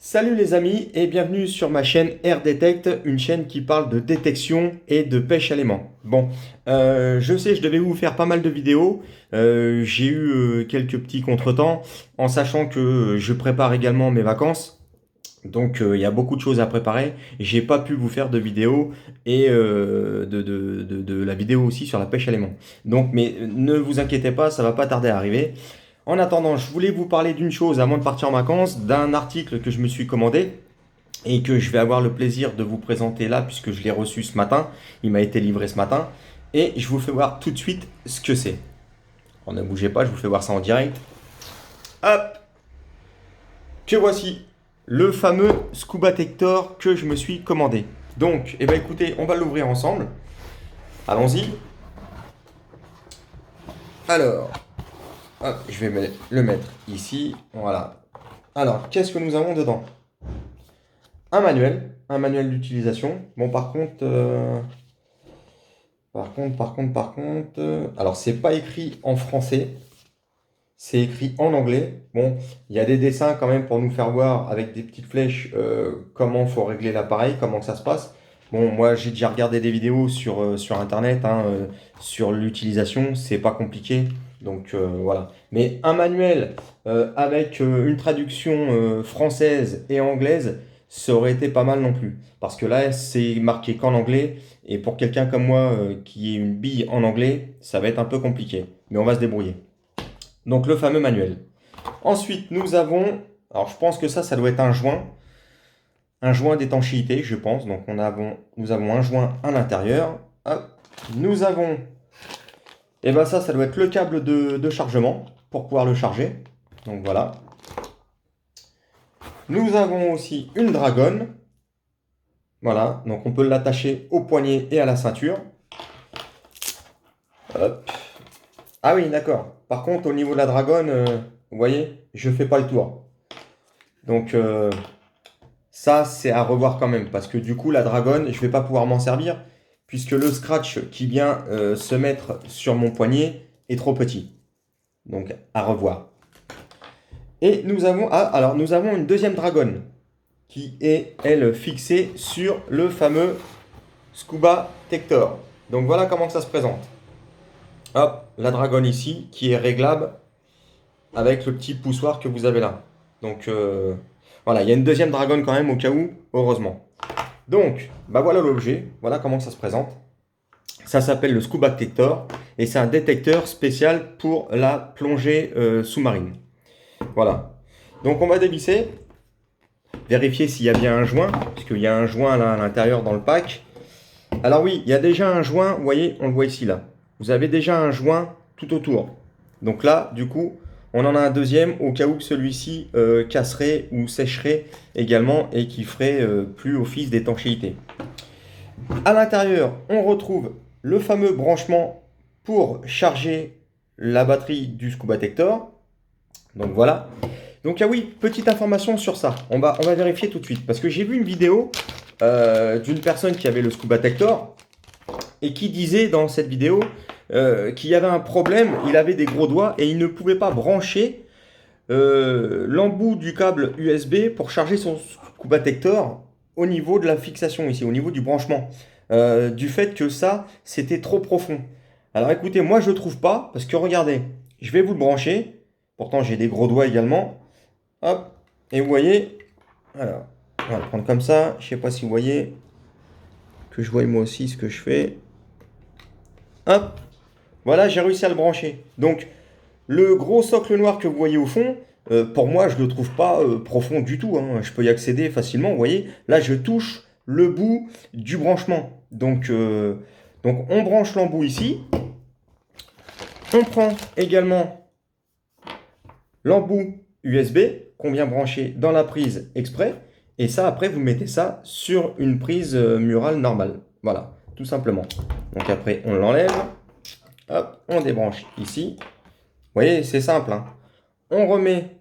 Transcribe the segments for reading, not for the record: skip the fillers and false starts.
Salut les amis et bienvenue sur ma chaîne Air Detect, une chaîne qui parle de détection et de pêche à l'aimant. Bon, je sais, je devais vous faire pas mal de vidéos, j'ai eu quelques petits contretemps en sachant que je prépare également mes vacances. Donc il y a beaucoup de choses à préparer. J'ai pas pu vous faire de vidéo et de la vidéo aussi sur la pêche à l'aimant. Donc mais ne vous inquiétez pas, ça va pas tarder à arriver. En attendant, je voulais vous parler d'une chose avant de partir en vacances, d'un article que je me suis commandé et que je vais avoir le plaisir de vous présenter là puisque je l'ai reçu ce matin. Il m'a été livré ce matin et je vous fais voir tout de suite ce que c'est. Alors, ne bougez pas, je vous fais voir ça en direct. Hop, que voici le fameux Scuba Tector que je me suis commandé. Donc, eh ben écoutez, on va l'ouvrir ensemble. Allons-y. Alors, hop, je vais le mettre ici. Voilà. Alors, qu'est-ce que nous avons dedans? Un manuel d'utilisation. Bon, alors c'est pas écrit en français, c'est écrit en anglais. Bon, il y a des dessins quand même pour nous faire voir avec des petites flèches comment faut régler l'appareil, comment que ça se passe. Bon, moi j'ai déjà regardé des vidéos sur internet hein, sur l'utilisation, c'est pas compliqué. Donc voilà. Mais un manuel avec une traduction française et anglaise, ça aurait été pas mal non plus. Parce que là, c'est marqué qu'en anglais. Et pour quelqu'un comme moi qui est une bille en anglais, ça va être un peu compliqué. Mais on va se débrouiller. Donc le fameux manuel. Ensuite, nous avons, alors je pense que ça doit être un joint d'étanchéité, je pense. Donc nous avons un joint à l'intérieur. Hop. Nous avons, et ben ça doit être le câble de chargement pour pouvoir le charger. Donc voilà. Nous avons aussi une dragonne. Voilà, donc on peut l'attacher au poignet et à la ceinture. Hop. Ah oui, d'accord. Par contre, au niveau de la dragonne, vous voyez, je fais pas le tour. Donc ça, c'est à revoir quand même, parce que du coup, la dragonne, je vais pas pouvoir m'en servir, puisque le scratch qui vient se mettre sur mon poignet est trop petit. Donc à revoir. Et nous avons, alors nous avons une deuxième dragonne, qui est, elle, fixée sur le fameux Scuba Tector. Donc voilà comment ça se présente. Hop, la dragonne ici, qui est réglable avec le petit poussoir que vous avez là. Donc voilà, il y a une deuxième dragonne quand même au cas où, heureusement. Donc, bah voilà l'objet, voilà comment ça se présente. Ça s'appelle le Scuba Detector et c'est un détecteur spécial pour la plongée sous-marine. Voilà. Donc on va dévisser, vérifier s'il y a bien un joint, puisqu'il y a un joint là à l'intérieur dans le pack. Alors oui, il y a déjà un joint, vous voyez, on le voit ici là. Vous avez déjà un joint tout autour. Donc là, du coup, on en a un deuxième au cas où celui-ci casserait ou sécherait également et qui ferait plus office d'étanchéité. À l'intérieur, on retrouve le fameux branchement pour charger la batterie du Scuba Tector. Donc voilà. Donc ah oui, petite information sur ça. On va vérifier tout de suite parce que j'ai vu une vidéo d'une personne qui avait le Scuba Tector et qui disait dans cette vidéo qu'il y avait un problème, il avait des gros doigts et il ne pouvait pas brancher l'embout du câble USB pour charger son Scuba Tector au niveau de la fixation ici, au niveau du branchement. Du fait que ça, c'était trop profond. Alors écoutez, moi je ne trouve pas, parce que regardez, je vais vous le brancher. Pourtant j'ai des gros doigts également. Hop, et vous voyez, alors, on va le prendre comme ça. Je ne sais pas si vous voyez, que je vois moi aussi ce que je fais. Hop, voilà, j'ai réussi à le brancher. Donc, le gros socle noir que vous voyez au fond, pour moi, je ne le trouve pas profond du tout, hein. Je peux y accéder facilement, vous voyez. Là, je touche le bout du branchement. Donc on branche l'embout ici. On prend également l'embout USB qu'on vient brancher dans la prise exprès. Et ça, après, vous mettez ça sur une prise murale normale. Voilà, tout simplement. Donc après, on l'enlève. Hop, on débranche ici. Vous voyez, c'est simple, hein. On remet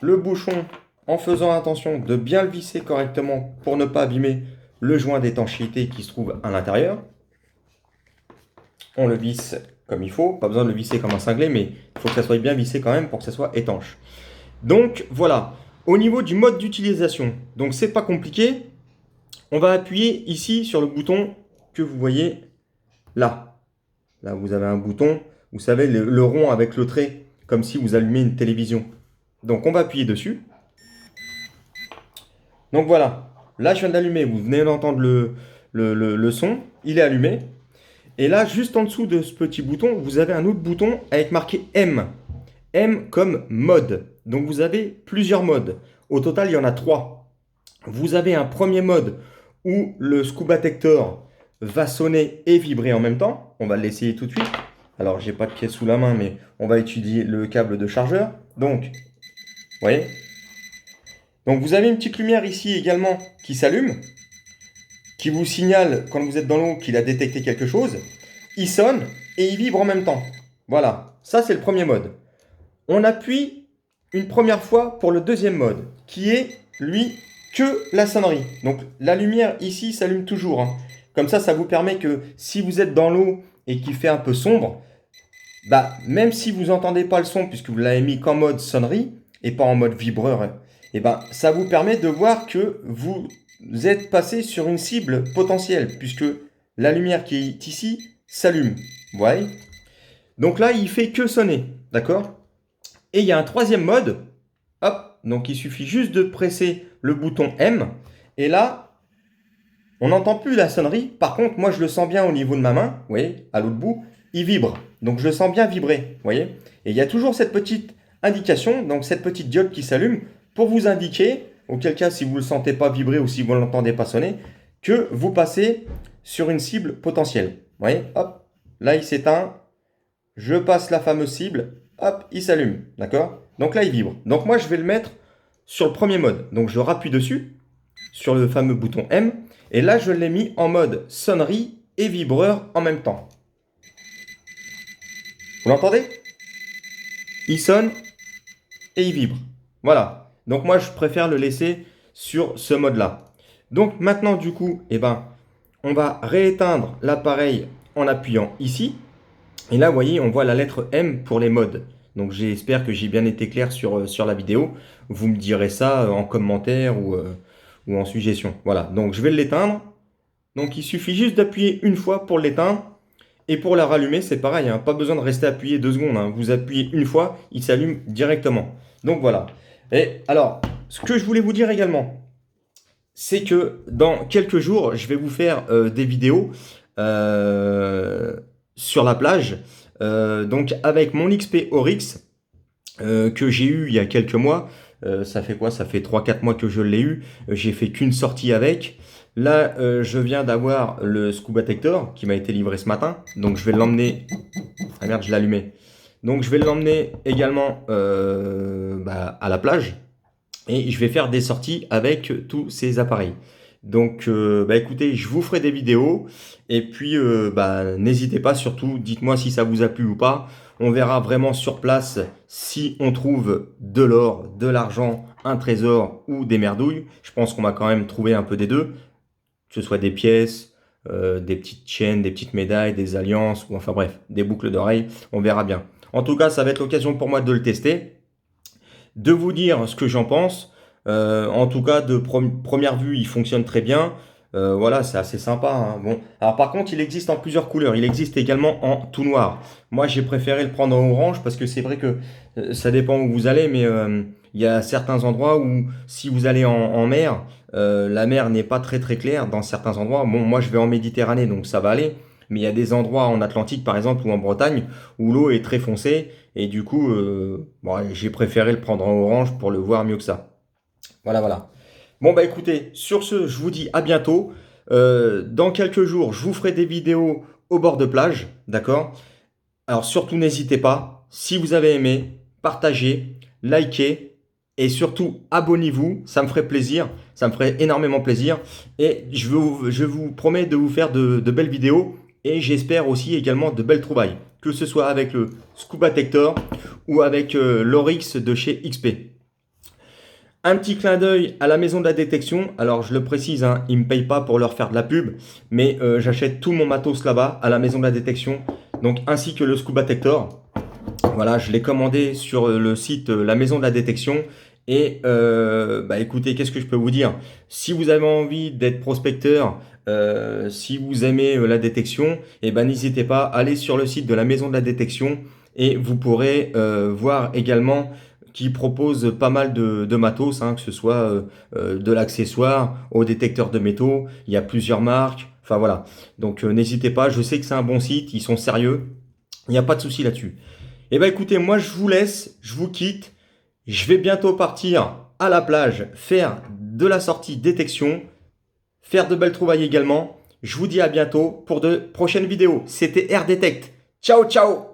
le bouchon en faisant attention de bien le visser correctement pour ne pas abîmer le joint d'étanchéité qui se trouve à l'intérieur. On le visse comme il faut, pas besoin de le visser comme un cinglé, mais il faut que ça soit bien vissé quand même pour que ça soit étanche. Donc voilà, Au niveau du mode d'utilisation, donc c'est pas compliqué. On va appuyer ici sur le bouton que vous voyez là. Là, vous avez un bouton, vous savez, le rond avec le trait, comme si vous allumez une télévision. Donc, on va appuyer dessus. Donc, voilà. Là, je viens d'allumer. Vous venez d'entendre le son. Il est allumé. Et là, juste en dessous de ce petit bouton, vous avez un autre bouton avec marqué M. M comme mode. Donc, vous avez plusieurs modes. Au total, il y en a 3. Vous avez un premier mode où le Scuba Tector va sonner et vibrer en même temps. On va l'essayer tout de suite. Alors, j'ai pas de pièce sous la main, mais on va étudier le câble de chargeur. Donc, vous voyez. Donc, vous avez une petite lumière ici également qui s'allume, qui vous signale quand vous êtes dans l'eau qu'il a détecté quelque chose. Il sonne et il vibre en même temps. Voilà, ça c'est le premier mode. On appuie une première fois pour le deuxième mode, qui est, lui, que la sonnerie. Donc, la lumière ici s'allume toujours, hein. Comme ça vous permet que si vous êtes dans l'eau et qu'il fait un peu sombre, bah, même si vous n'entendez pas le son, puisque vous l'avez mis qu'en mode sonnerie et pas en mode vibreur, et ben, ça vous permet de voir que vous êtes passé sur une cible potentielle, puisque la lumière qui est ici s'allume. Vous voyez? Donc là, il fait que sonner, d'accord? Et il y a un troisième mode. Hop, donc il suffit juste de presser le bouton M. Et là, on n'entend plus la sonnerie. Par contre, moi, je le sens bien au niveau de ma main. Vous voyez, à l'autre bout, il vibre. Donc, je le sens bien vibrer. Vous voyez? Et il y a toujours cette petite indication, donc cette petite diode qui s'allume pour vous indiquer, auquel cas, si vous ne le sentez pas vibrer ou si vous ne l'entendez pas sonner, que vous passez sur une cible potentielle. Vous voyez? Hop, là, il s'éteint. Je passe la fameuse cible. Hop, il s'allume. D'accord? Donc là, il vibre. Donc, moi, je vais le mettre sur le premier mode. Donc, je rappuie dessus, sur le fameux bouton M. Et là, je l'ai mis en mode sonnerie et vibreur en même temps. Vous l'entendez? Il sonne et il vibre. Voilà. Donc moi, je préfère le laisser sur ce mode-là. Donc maintenant, du coup, eh ben, on va rééteindre l'appareil en appuyant ici. Et là, vous voyez, on voit la lettre M pour les modes. Donc j'espère que j'ai bien été clair sur la vidéo. Vous me direz ça en commentaire ou en suggestion. Voilà, donc je vais l'éteindre. Donc il suffit juste d'appuyer une fois pour l'éteindre. Et pour la rallumer, c'est pareil, hein, pas besoin de rester appuyé 2 secondes, hein. Vous appuyez une fois, il s'allume directement. Donc voilà. Et alors, ce que je voulais vous dire également, c'est que dans quelques jours, je vais vous faire des vidéos sur la plage. Donc avec mon XP Oryx que j'ai eu il y a quelques mois. Ça fait quoi? Ça fait 3-4 mois que je l'ai eu. J'ai fait qu'une sortie avec. Là, je viens d'avoir le Scuba Tector qui m'a été livré ce matin. Donc, je vais l'emmener. Ah merde, je l'ai allumé. Donc, je vais l'emmener également à la plage. Et je vais faire des sorties avec tous ces appareils. Donc, écoutez, je vous ferai des vidéos. Et puis, n'hésitez pas, surtout, dites-moi si ça vous a plu ou pas. On verra vraiment sur place si on trouve de l'or, de l'argent, un trésor ou des merdouilles. Je pense qu'on va quand même trouver un peu des deux. Que ce soit des pièces, des petites chaînes, des petites médailles, des alliances, ou enfin bref, des boucles d'oreilles. On verra bien. En tout cas, ça va être l'occasion pour moi de le tester, de vous dire ce que j'en pense. En tout cas, de première vue, il fonctionne très bien. Voilà, c'est assez sympa, hein. Bon, alors par contre, il existe en plusieurs couleurs. Il existe également en tout noir. Moi, j'ai préféré le prendre en orange parce que c'est vrai que ça dépend où vous allez, mais il y a certains endroits où si vous allez en mer, la mer n'est pas très très claire dans certains endroits. Bon, moi, je vais en Méditerranée, donc ça va aller. Mais il y a des endroits en Atlantique, par exemple, ou en Bretagne, où l'eau est très foncée. Et du coup, j'ai préféré le prendre en orange pour le voir mieux que ça. Voilà, voilà. Bon, bah écoutez, sur ce, je vous dis à bientôt. Dans quelques jours, je vous ferai des vidéos au bord de plage, d'accord? Alors surtout, n'hésitez pas, si vous avez aimé, partagez, likez et surtout abonnez-vous, ça me ferait plaisir, ça me ferait énormément plaisir. Et je vous promets de vous faire de belles vidéos et j'espère aussi également de belles trouvailles, que ce soit avec le Scuba Tector ou avec l'Oryx de chez XP. Un petit clin d'œil à la maison de la détection. Alors, je le précise, hein, ils ne me payent pas pour leur faire de la pub, mais j'achète tout mon matos là-bas, à la maison de la détection, donc ainsi que le Scuba Tector. Voilà, je l'ai commandé sur le site La Maison de la Détection Et écoutez, qu'est-ce que je peux vous dire? Si vous avez envie d'être prospecteur, si vous aimez la détection, eh ben, n'hésitez pas, allez sur le site de la Maison de la Détection et vous pourrez voir également qui propose pas mal de matos, hein, que ce soit de l'accessoire au détecteur de métaux. Il y a plusieurs marques. Enfin voilà. Donc n'hésitez pas, je sais que c'est un bon site, ils sont sérieux. Il n'y a pas de souci là-dessus. Eh ben écoutez, moi je vous laisse, je vous quitte. Je vais bientôt partir à la plage, faire de la sortie détection, faire de belles trouvailles également. Je vous dis à bientôt pour de prochaines vidéos. C'était Air Detect. Ciao, ciao!